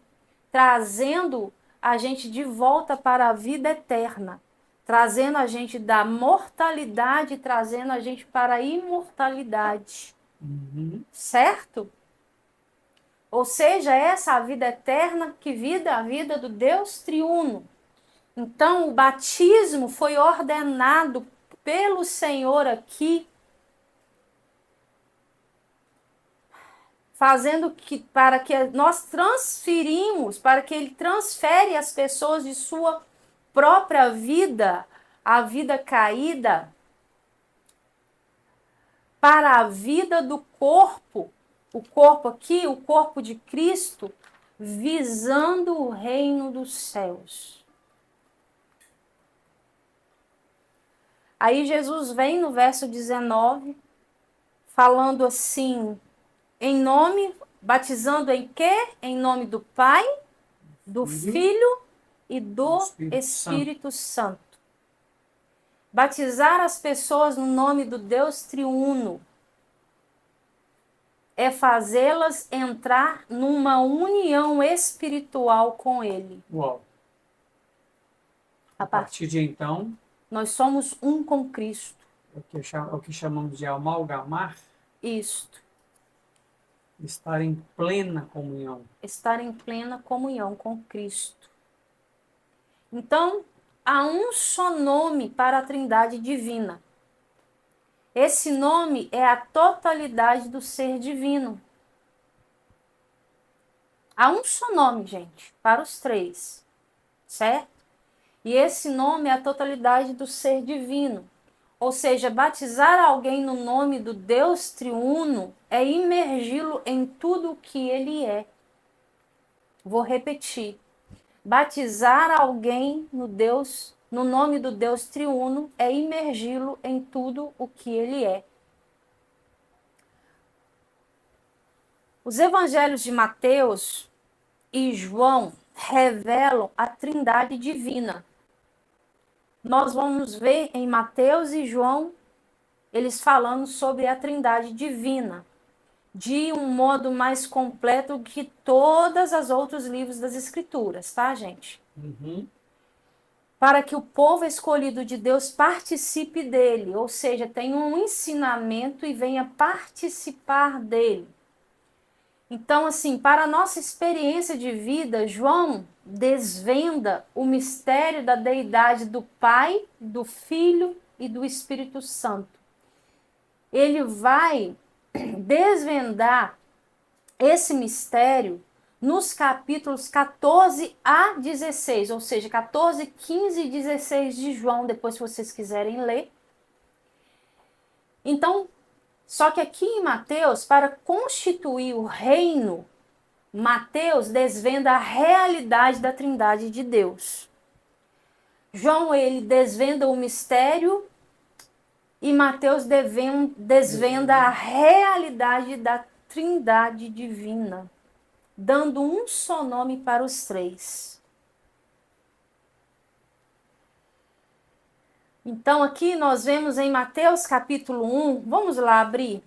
trazendo a gente de volta para a vida eterna, trazendo a gente da mortalidade, trazendo a gente para a imortalidade. Certo? Ou seja, essa a vida eterna, que vida? A vida do Deus triuno. Então, o batismo foi ordenado pelo Senhor aqui, fazendo que para que nós transferimos, para que ele transfere as pessoas de sua própria vida, a vida caída, para a vida do corpo. O corpo aqui, o corpo de Cristo, visando o reino dos céus. Aí Jesus vem no verso 19, falando assim, em nome, batizando em quê? Em nome do Pai, do Filho e do Espírito Santo. Batizar as pessoas no nome do Deus triuno é fazê-las entrar numa união espiritual com Ele. Uau. A partir de então, nós somos um com Cristo. O que chamamos de amalgamar. Isto. Estar em plena comunhão. Estar em plena comunhão com Cristo. Então, há um só nome para a Trindade divina. Esse nome é a totalidade do ser divino. Há um só nome, gente, para os três, certo? E esse nome é a totalidade do ser divino. Ou seja, batizar alguém no nome do Deus triuno é imergi-lo em tudo o que ele é. Vou repetir. Batizar alguém no nome do Deus triuno é imergi-lo em tudo o que ele é. Os evangelhos de Mateus e João revelam a Trindade divina. Nós vamos ver em Mateus e João eles falando sobre a Trindade divina de um modo mais completo que todos os outros livros das Escrituras, tá, gente? Para que o povo escolhido de Deus participe dele, ou seja, tenha um ensinamento e venha participar dele. Então, assim, para a nossa experiência de vida, João desvenda o mistério da deidade do Pai, do Filho e do Espírito Santo. Ele vai desvendar esse mistério nos capítulos 14 a 16, ou seja, 14, 15 e 16 de João, depois se vocês quiserem ler. Então, só que aqui em Mateus, para constituir o reino, Mateus desvenda a realidade da Trindade de Deus. João, ele desvenda o mistério e Mateus desvenda a realidade da Trindade divina, dando um só nome para os três. Então, aqui nós vemos em Mateus capítulo 1, vamos lá abrir.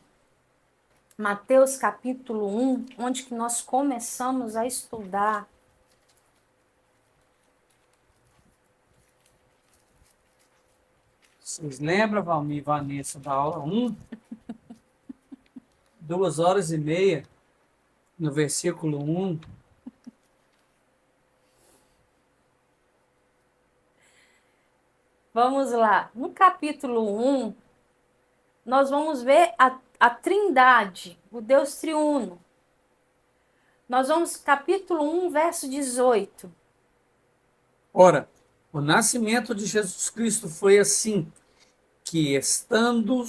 Mateus capítulo 1, onde que nós começamos a estudar. Vocês lembram, Valmir e Vanessa, da aula 1? 2h30, no versículo 1. Vamos lá. No capítulo 1, nós vamos ver a Trindade, o Deus triuno. Nós vamos capítulo 1, verso 18. Ora, o nascimento de Jesus Cristo foi assim, que estando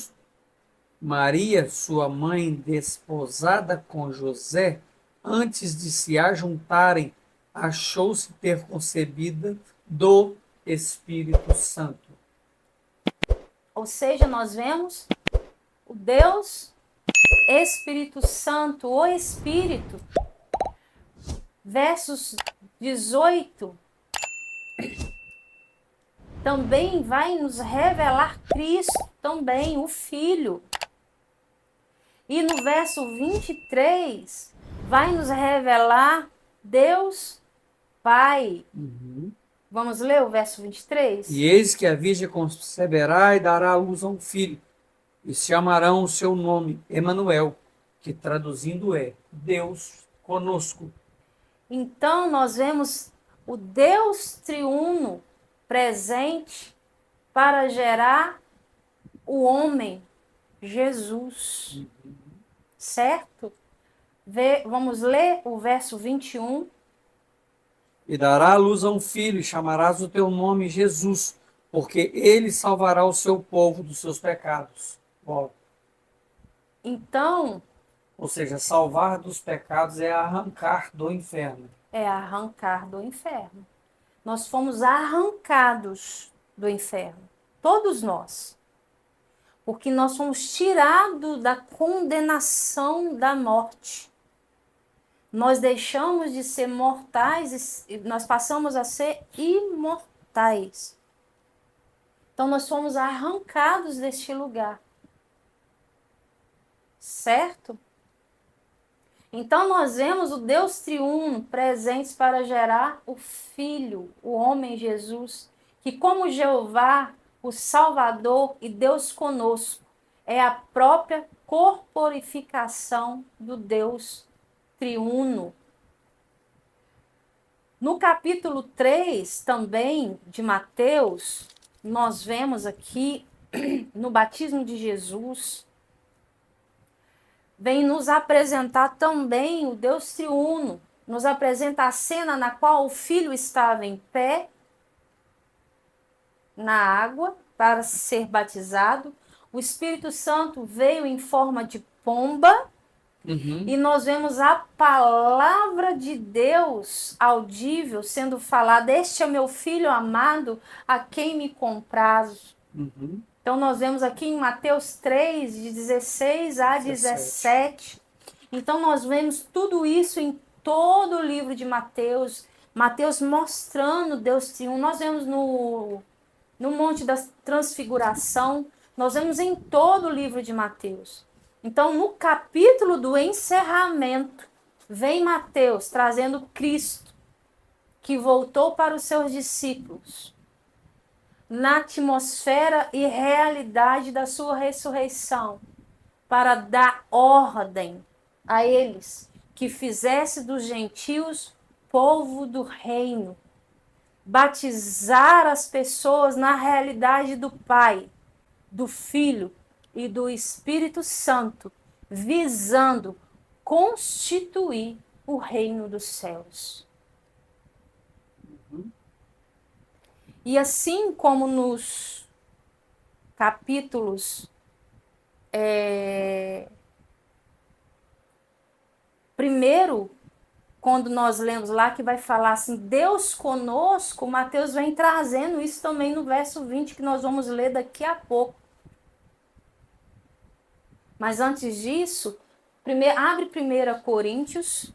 Maria, sua mãe, desposada com José, antes de se ajuntarem, achou-se ter concebida do Espírito Santo. Ou seja, nós vemos o Deus Espírito Santo, o Espírito. Versos 18 também vai nos revelar Cristo, também o Filho. E no verso 23 vai nos revelar Deus Pai. Uhum. Vamos ler o verso 23? E eis que a virgem conceberá e dará à luz a um filho, e chamarão o seu nome Emanuel, que traduzindo é Deus conosco. Então nós vemos o Deus triuno presente para gerar o homem, Jesus. Certo? Vamos ler o verso 21. E dará à luz a um filho, e chamarás o teu nome Jesus, porque ele salvará o seu povo dos seus pecados. Bom, Então, ou seja, salvar dos pecados é arrancar do inferno. é arrancar do inferno. Nós fomos arrancados do inferno. Todos nós. Porque nós fomos tirados da condenação da morte. Nós deixamos de ser mortais e nós passamos a ser imortais. Então nós fomos arrancados deste lugar. Certo? Então nós vemos o Deus triuno presente para gerar o Filho, o homem Jesus, que como Jeová, o Salvador e Deus conosco, é a própria corporificação do Deus triuno. No capítulo 3 também de Mateus, nós vemos aqui no batismo de Jesus, vem nos apresentar também o Deus triuno, nos apresenta a cena na qual o filho estava em pé na água para ser batizado, o Espírito Santo veio em forma de pomba. E nós vemos a palavra de Deus audível sendo falada. Este é meu filho amado, a quem me comprazo. Então nós vemos aqui em Mateus 3, de 16 a 17. Então nós vemos tudo isso em todo o livro de Mateus. Mateus mostrando Deus triuno. Nós vemos no Monte da Transfiguração. Nós vemos em todo o livro de Mateus. Então, no capítulo do encerramento, vem Mateus trazendo Cristo, que voltou para os seus discípulos, na atmosfera e realidade da sua ressurreição, para dar ordem a eles que fizesse dos gentios povo do reino, batizar as pessoas na realidade do Pai, do Filho e do Espírito Santo, visando constituir o reino dos céus. E assim como nos capítulos primeiro, quando nós lemos lá que vai falar assim, Deus conosco, Mateus vem trazendo isso também no verso 20, que nós vamos ler daqui a pouco. Mas antes disso, abre 1 Coríntios.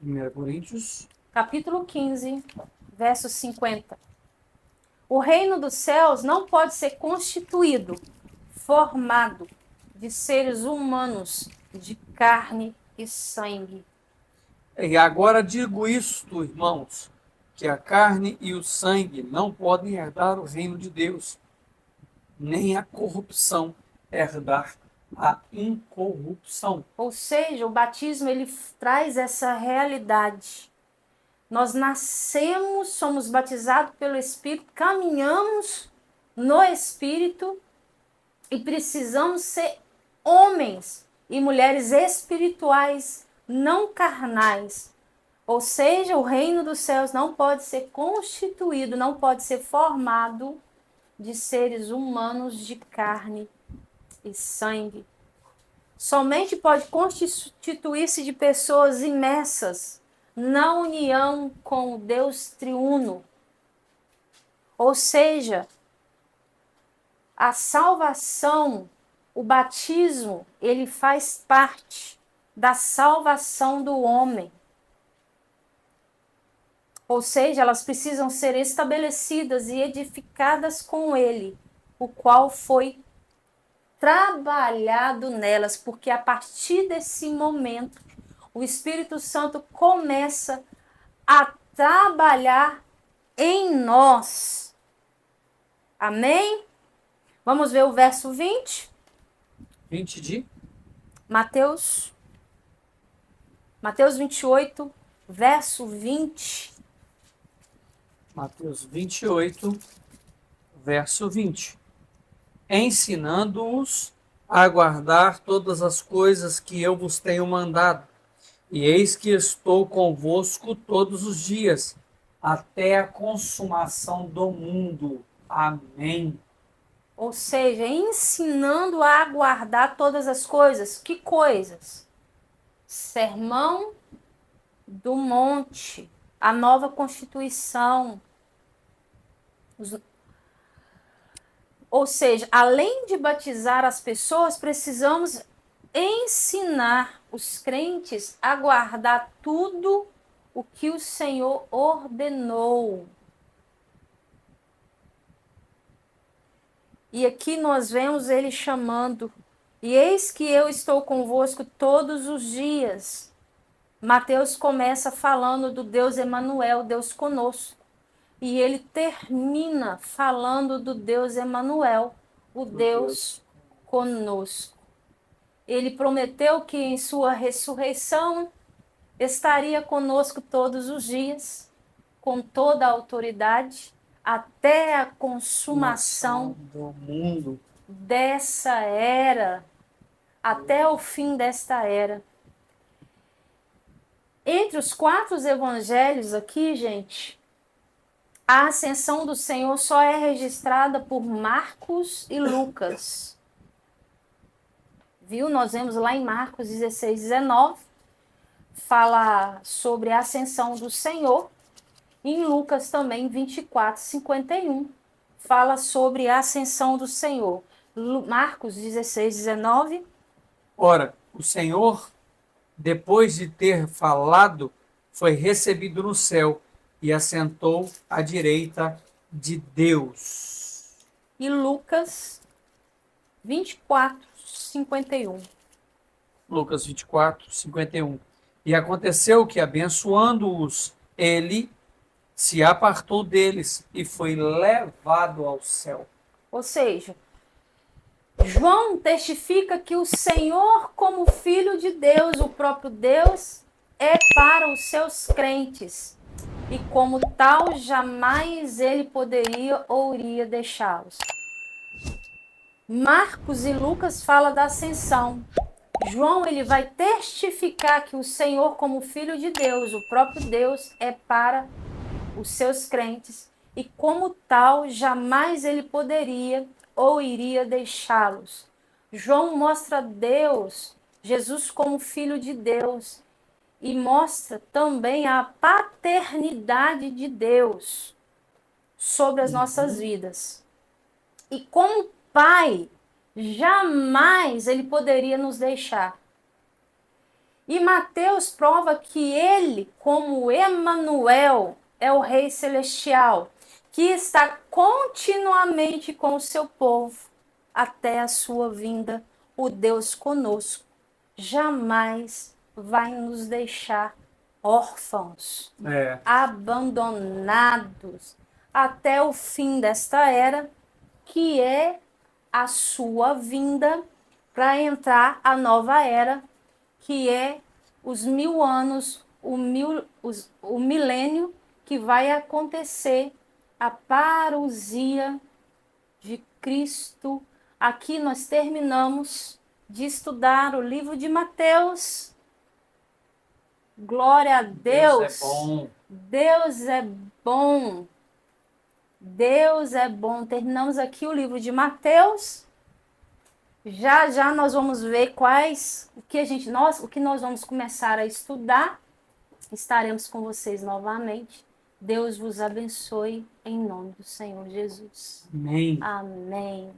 1 Coríntios. Capítulo 15, verso 50. O reino dos céus não pode ser constituído, formado de seres humanos, de carne e sangue. E agora digo isto, irmãos, que a carne e o sangue não podem herdar o reino de Deus, nem a corrupção herdar a incorrupção. Ou seja, o batismo ele traz essa realidade. Nós nascemos, somos batizados pelo Espírito, caminhamos no Espírito e precisamos ser homens e mulheres espirituais, não carnais. Ou seja, o reino dos céus não pode ser constituído, não pode ser formado de seres humanos de carne e sangue. Somente pode constituir-se de pessoas imersas na união com o Deus triuno. Ou seja, a salvação, o batismo, ele faz parte da salvação do homem. Ou seja, elas precisam ser estabelecidas e edificadas com ele, o qual foi trabalhado nelas, porque a partir desse momento o Espírito Santo começa a trabalhar em nós. Amém? Vamos ver o verso 20. 20 de Mateus 28, verso 20. Mateus 28, verso 20. Ensinando-os a guardar todas as coisas que eu vos tenho mandado. E eis que estou convosco todos os dias, até a consumação do mundo. Amém. Ou seja, ensinando a guardar todas as coisas. Que coisas? Sermão do Monte, a nova Constituição. Ou seja, além de batizar as pessoas, precisamos ensinar os crentes a guardar tudo o que o Senhor ordenou. E aqui nós vemos ele chamando, e eis que eu estou convosco todos os dias. Mateus começa falando do Deus Emanuel, Deus conosco. E ele termina falando do Deus Emanuel, o Deus conosco. Ele prometeu que em sua ressurreição estaria conosco todos os dias, com toda a autoridade, até a consumação do mundo, dessa era, até o fim desta era. Entre os 4 evangelhos aqui, gente, a ascensão do Senhor só é registrada por Marcos e Lucas. Viu? Nós vemos lá em Marcos 16, 19, fala sobre a ascensão do Senhor. Em Lucas também, 24, 51, fala sobre a ascensão do Senhor. Marcos 16, 19. Ora, o Senhor, depois de ter falado, foi recebido no céu e assentou à direita de Deus. E Lucas 24, 51. Lucas 24, 51. E aconteceu que, abençoando-os, ele se apartou deles e foi levado ao céu. Ou seja, João testifica que o Senhor, como Filho de Deus, o próprio Deus, é para os seus crentes. E como tal, jamais ele poderia ou iria deixá-los. Marcos e Lucas falam da ascensão. João ele vai testificar que o Senhor, como Filho de Deus, o próprio Deus, é para os seus crentes. E como tal, jamais ele poderia ou iria deixá-los. João mostra Deus, Jesus como Filho de Deus. E mostra também a paternidade de Deus sobre as nossas vidas. E como Pai, jamais ele poderia nos deixar. E Mateus prova que ele, como Emanuel, é o Rei Celestial, que está continuamente com o seu povo até a sua vinda, o Deus conosco. Jamais vai nos deixar órfãos, abandonados, até o fim desta era, que é a sua vinda para entrar a nova era, que é os 1000 anos, o milênio, que vai acontecer a parousia de Cristo. Aqui nós terminamos de estudar o livro de Mateus. Glória a Deus. Deus é bom. Deus é bom. Deus é bom. Terminamos aqui o livro de Mateus. Já já nós vamos ver o que nós vamos começar a estudar. Estaremos com vocês novamente. Deus vos abençoe em nome do Senhor Jesus. Amém. Amém.